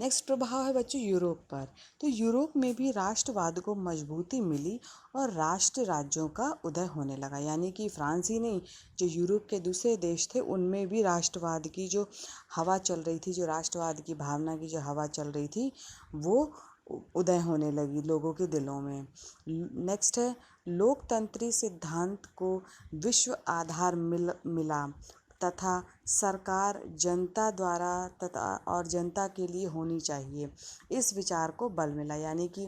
Next प्रभाव है बच्चों यूरोप पर। तो यूरोप में भी राष्ट्रवाद को मजबूती मिली और राष्ट्र राज्यों का उदय होने लगा। यानी कि फ्रांस ही नहीं, जो यूरोप के दूसरे देश थे उनमें भी राष्ट्रवाद की जो हवा चल रही थी, जो राष्ट्रवाद की भावना की जो हवा चल रही थी, वो उदय होने लगी लोगों के दिलों में। नेक्स्ट है, लोकतंत्री सिद्धांत को विश्व आधार मिला तथा सरकार जनता द्वारा तथा और जनता के लिए होनी चाहिए, इस विचार को बल मिला। यानी कि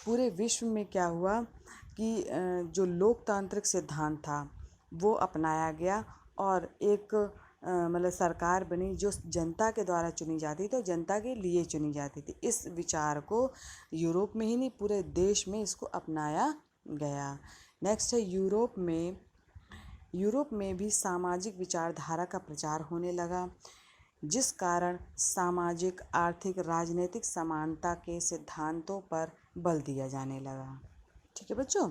पूरे विश्व में क्या हुआ कि जो लोकतांत्रिक सिद्धांत था वो अपनाया गया और एक मतलब सरकार बनी जो जनता के द्वारा चुनी जाती थी और जनता के लिए चुनी जाती थी। इस विचार को यूरोप में ही नहीं पूरे देश में इसको अपनाया गया। नेक्स्ट है, यूरोप में भी सामाजिक विचारधारा का प्रचार होने लगा, जिस कारण सामाजिक, आर्थिक, राजनीतिक समानता के सिद्धांतों पर बल दिया जाने लगा। ठीक है बच्चों।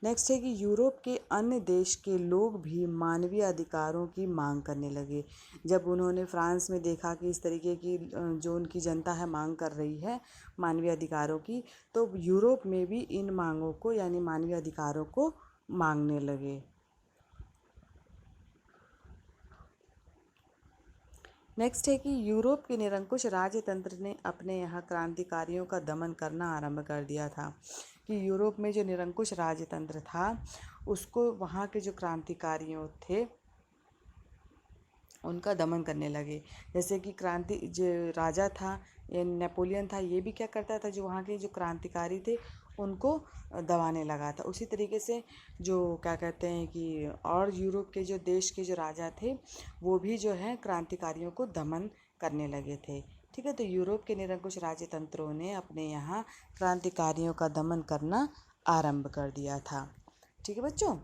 नेक्स्ट है कि यूरोप के अन्य देश के लोग भी मानवीय अधिकारों की मांग करने लगे। जब उन्होंने फ्रांस में देखा कि इस तरीके की जो उनकी जनता है मांग कर रही है मानवीय अधिकारों की, तो यूरोप में भी इन मांगों को यानी मानवीय अधिकारों को मांगने लगे। नेक्स्ट है कि यूरोप के निरंकुश राजतंत्र ने अपने यहाँ क्रांतिकारियों का दमन करना आरंभ कर दिया था। कि यूरोप में जो निरंकुश राजतंत्र था उसको वहाँ के जो क्रांतिकारियों थे उनका दमन करने लगे। जैसे कि क्रांति जो राजा था या नेपोलियन था, ये भी क्या करता था, जो वहाँ के जो क्रांतिकारी थे उनको दबाने लगा था। उसी तरीके से जो क्या कहते हैं कि और यूरोप के जो देश के जो राजा थे वो भी जो है क्रांतिकारियों को दमन करने लगे थे। ठीक है, तो यूरोप के निरंकुश राजतंत्रों ने अपने यहाँ क्रांतिकारियों का दमन करना आरंभ कर दिया था। ठीक है बच्चों।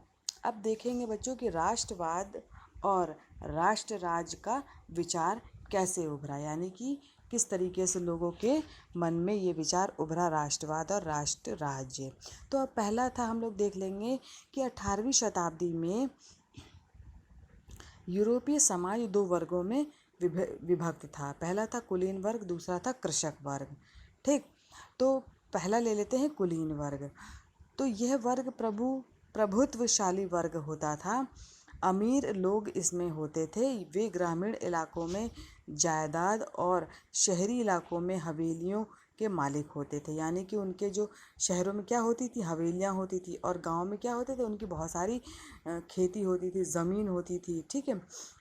अब देखेंगे बच्चों कि राष्ट्रवाद और राष्ट्र राज्य का विचार कैसे उभरा, यानी कि किस तरीके से लोगों के मन में ये विचार उभरा, राष्ट्रवाद और राष्ट्र राज्य। तो अब पहला था, हम लोग देख लेंगे कि 18वीं शताब्दी में यूरोपीय समाज दो वर्गों में विभक्त था। पहला था कुलीन वर्ग, दूसरा था कृषक वर्ग। ठीक, तो पहला ले लेते हैं कुलीन वर्ग। तो यह वर्ग प्रभुत्वशाली वर्ग होता था। अमीर लोग इसमें होते थे। वे ग्रामीण इलाकों में जायदाद और शहरी इलाकों में हवेलियों के मालिक होते थे। यानी कि उनके जो शहरों में क्या होती थी, हवेलियाँ होती थी, और गांव में क्या होते थे, उनकी बहुत सारी खेती होती थी, ज़मीन होती थी। ठीक है,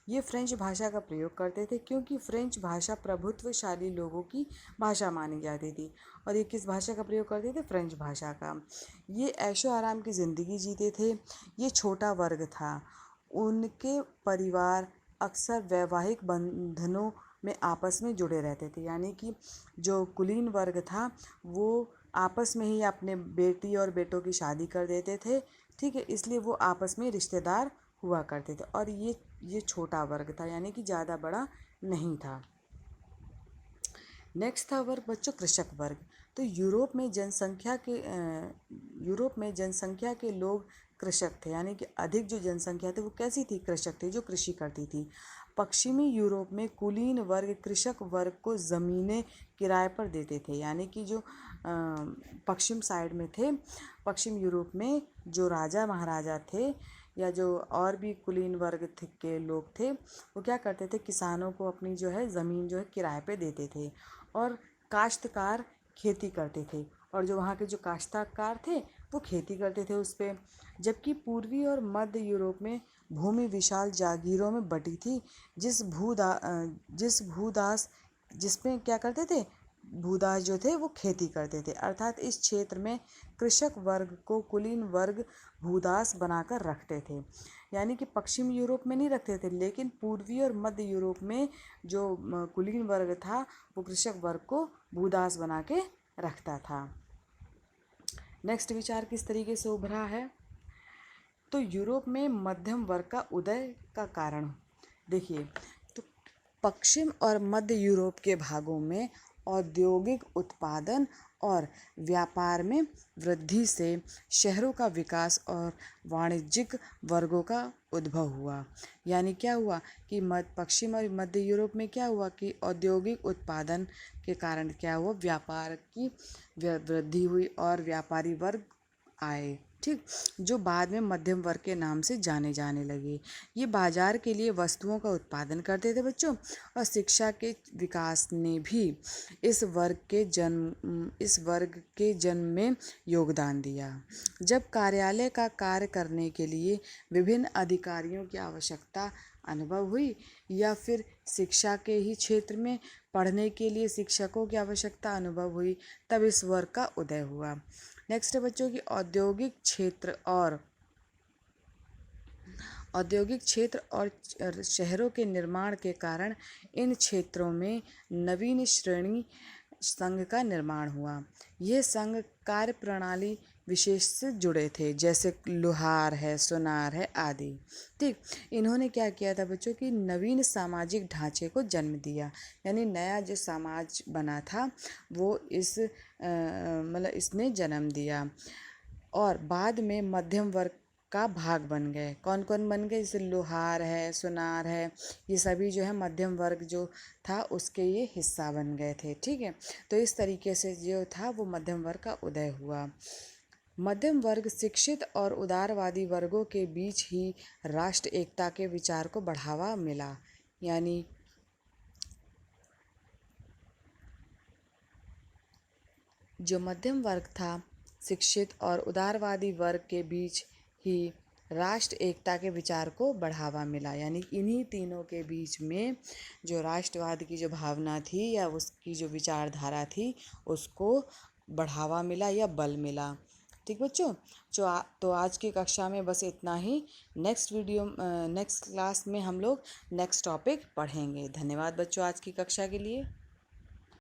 ये फ्रेंच भाषा का प्रयोग करते थे क्योंकि फ्रेंच भाषा प्रभुत्वशाली लोगों की भाषा मानी जाती थी। और ये किस भाषा का प्रयोग करते थे, फ्रेंच भाषा का। ये ऐशो आराम की ज़िंदगी जीते थे। ये छोटा वर्ग था। उनके परिवार अक्सर वैवाहिक बंधनों में आपस में जुड़े रहते थे। यानी कि जो कुलीन वर्ग था वो आपस में ही अपने बेटी और बेटों की शादी कर देते थे। ठीक है, इसलिए वो आपस में रिश्तेदार हुआ करते थे। और ये छोटा वर्ग था, यानी कि ज़्यादा बड़ा नहीं था। नेक्स्ट था वर्ग बच्चों कृषक वर्ग। तो यूरोप में जनसंख्या के लोग कृषक थे। यानी कि अधिक जो जनसंख्या थी वो कैसी थी, कृषक थी, जो कृषि करती थी। पश्चिमी यूरोप में कुलीन वर्ग कृषक वर्ग को ज़मीनें किराए पर देते थे। यानी कि जो पश्चिम साइड में थे, पश्चिम यूरोप में जो राजा महाराजा थे या जो और भी कुलीन वर्ग के लोग थे, वो क्या करते थे, किसानों को अपनी जो है ज़मीन जो है किराए पे देते थे और काश्तकार खेती करते थे। और जो वहाँ के जो काश्तकार थे वो खेती करते थे उस पर। जबकि पूर्वी और मध्य यूरोप में भूमि विशाल जागीरों में बटी थी, जिसमें क्या करते थे, भूदास जो थे वो खेती करते थे। अर्थात इस क्षेत्र में कृषक वर्ग को कुलीन वर्ग भूदास बनाकर रखते थे। यानी कि पश्चिम यूरोप में नहीं रखते थे, लेकिन पूर्वी और मध्य यूरोप में जो कुलीन वर्ग था वो कृषक वर्ग को भूदास बना के रखता था। नेक्स्ट विचार किस तरीके से उभरा है, तो यूरोप में मध्यम वर्ग का उदय का कारण देखिए। तो पश्चिम और मध्य यूरोप के भागों में औद्योगिक उत्पादन और व्यापार में वृद्धि से शहरों का विकास और वाणिज्यिक वर्गों का उद्भव हुआ। यानी क्या हुआ कि पश्चिम और मध्य यूरोप में क्या हुआ कि औद्योगिक उत्पादन के कारण क्या हुआ, व्यापार की वृद्धि हुई और व्यापारी वर्ग आए, ठीक, जो बाद में मध्यम वर्ग के नाम से जाने जाने लगे। ये बाजार के लिए वस्तुओं का उत्पादन करते थे बच्चों, और शिक्षा के विकास ने भी इस वर्ग के जन्म में योगदान दिया। जब कार्यालय का कार्य करने के लिए विभिन्न अधिकारियों की आवश्यकता अनुभव हुई, या फिर शिक्षा के ही क्षेत्र में पढ़ने के लिए शिक्षकों की आवश्यकता अनुभव हुई, तब इस वर्ग का उदय हुआ। नेक्स्ट है बच्चों की औद्योगिक क्षेत्र और शहरों के निर्माण के कारण इन क्षेत्रों में नवीन श्रेणी संघ का निर्माण हुआ। यह संघ कार्य प्रणाली विशेष से जुड़े थे, जैसे लोहार है, सुनार है आदि, ठीक। इन्होंने क्या किया था बच्चों की नवीन सामाजिक ढांचे को जन्म दिया, यानी नया जो समाज बना था वो इसने जन्म दिया, और बाद में मध्यम वर्ग का भाग बन गए। कौन कौन बन गए, जैसे लोहार है, सुनार है, ये सभी जो है मध्यम वर्ग जो था उसके ये हिस्सा बन गए थे, ठीक है। तो इस तरीके से जो था वो मध्यम वर्ग का उदय हुआ। मध्यम वर्ग शिक्षित और उदारवादी वर्गों के बीच ही राष्ट्र एकता के विचार को बढ़ावा मिला। यानी जो मध्यम वर्ग था, शिक्षित और उदारवादी वर्ग के बीच ही राष्ट्र एकता के विचार को बढ़ावा मिला। यानी इन्हीं तीनों के बीच में जो राष्ट्रवाद की जो भावना थी या उसकी जो विचारधारा थी उसको बढ़ावा मिला या बल मिला, ठीक बच्चों। तो आज की कक्षा में बस इतना ही। नेक्स्ट क्लास में हम लोग नेक्स्ट टॉपिक पढ़ेंगे। धन्यवाद बच्चों आज की कक्षा के लिए।